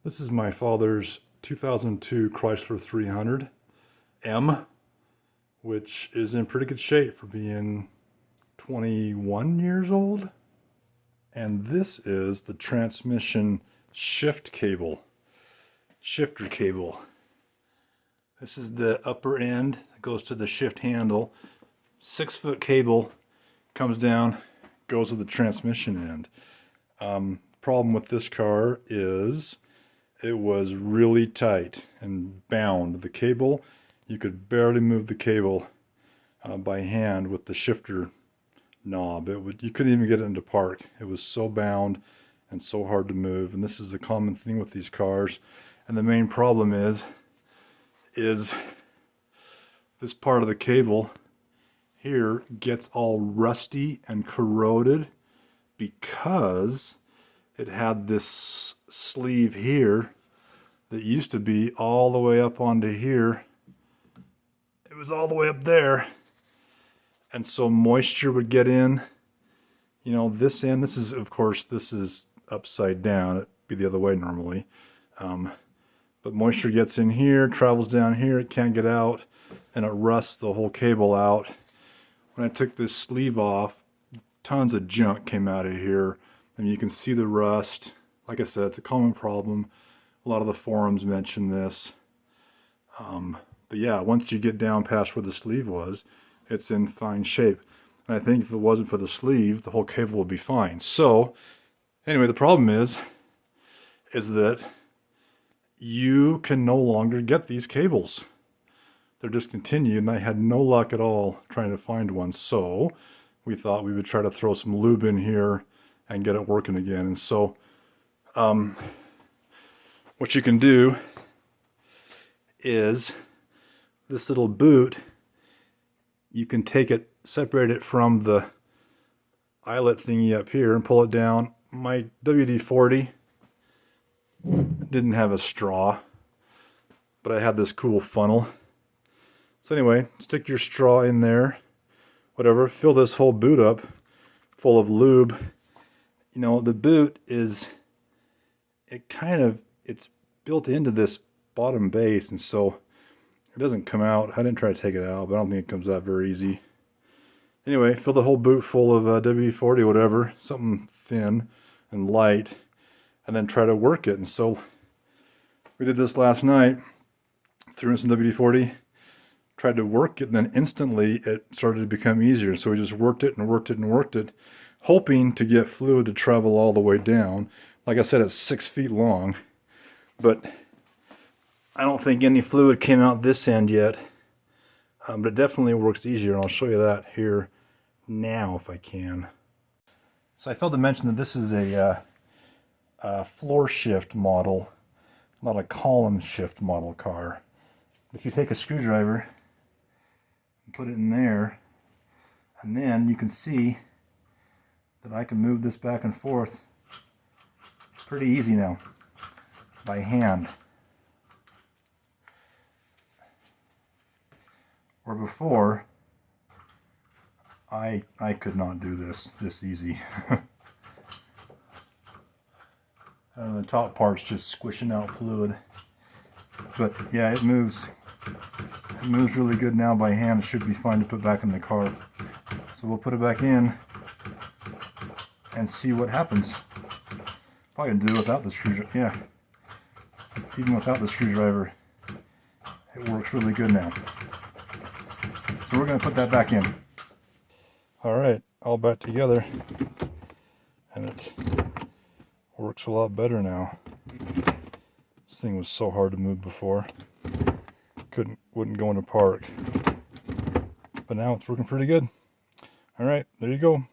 This is my father's 2002 Chrysler 300M, which is in pretty good shape for being 21 years old. And this is the transmission shifter cable. This is the upper end that goes to the shift handle. 6-foot cable comes down, goes to the transmission end. Problem with this car is it was really tight and bound. The cable, you could barely move the cable by hand with the shifter knob. You couldn't even get it into park. It was so bound and so hard to move. And this is a common thing with these cars. And the main problem is this part of the cable here gets all rusty and corroded because it had this sleeve here that used to be all the way up onto here. It was all the way up there. And so moisture would get in, you know, this end. This is, of course, this is upside down. It'd be the other way normally. But moisture gets in here, travels down here, it can't get out, and it rusts the whole cable out. When I took this sleeve off, tons of junk came out of here. And you can see the rust. Like I said, it's a common problem. A lot of the forums mention this. But yeah, once you get down past where the sleeve was, it's in fine shape. And I think if it wasn't for the sleeve, the whole cable would be fine. So, anyway, the problem is that you can no longer get these cables. They're discontinued, and I had no luck at all trying to find one. So, we thought we would try to throw some lube in here and get it working again. And so what you can do is this little boot, you can take it, separate it from the eyelet thingy up here and pull it down. My WD-40 didn't have a straw, but I had this cool funnel. So anyway, stick your straw in there, whatever, fill this whole boot up full of lube. You know, the boot is, it's built into this bottom base, and so it doesn't come out. I didn't try to take it out, but I don't think it comes out very easy. Anyway, fill the whole boot full of WD-40, whatever, something thin and light, and then try to work it. And so we did this last night, threw in some WD-40, tried to work it, and then instantly it started to become easier. So we just worked it and worked it and worked it, hoping to get fluid to travel all the way down. Like I said, it's 6 feet long, but I don't think any fluid came out this end yet. But it definitely works easier, and I'll show you that here now if I can. So I failed to mention that this is a floor shift model, not a column shift model car. If you take a screwdriver and put it in there, and then you can see that I can move this back and forth pretty easy now by hand. Where before I could not do this easy. And the top part's just squishing out fluid. But yeah, it moves really good now by hand. It should be fine to put back in the car. So we'll put it back in and see what happens. Probably gonna do it without the screwdriver. Yeah, even without the screwdriver, it works really good now. So we're gonna put that back in. All right, all back together, and it works a lot better now. This thing was so hard to move before. Wouldn't go into park. But now it's working pretty good. All right, there you go.